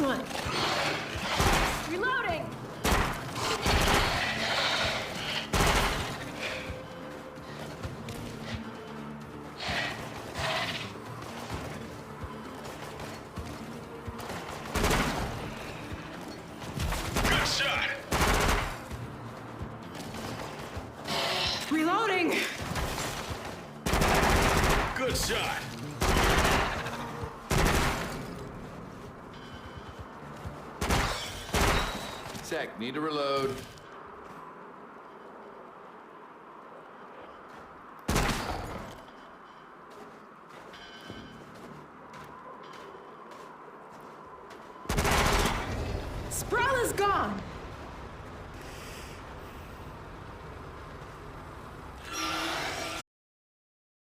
one. Reloading! Good shot! Reloading! Good shot! Tech, need to reload. Sprawl is gone!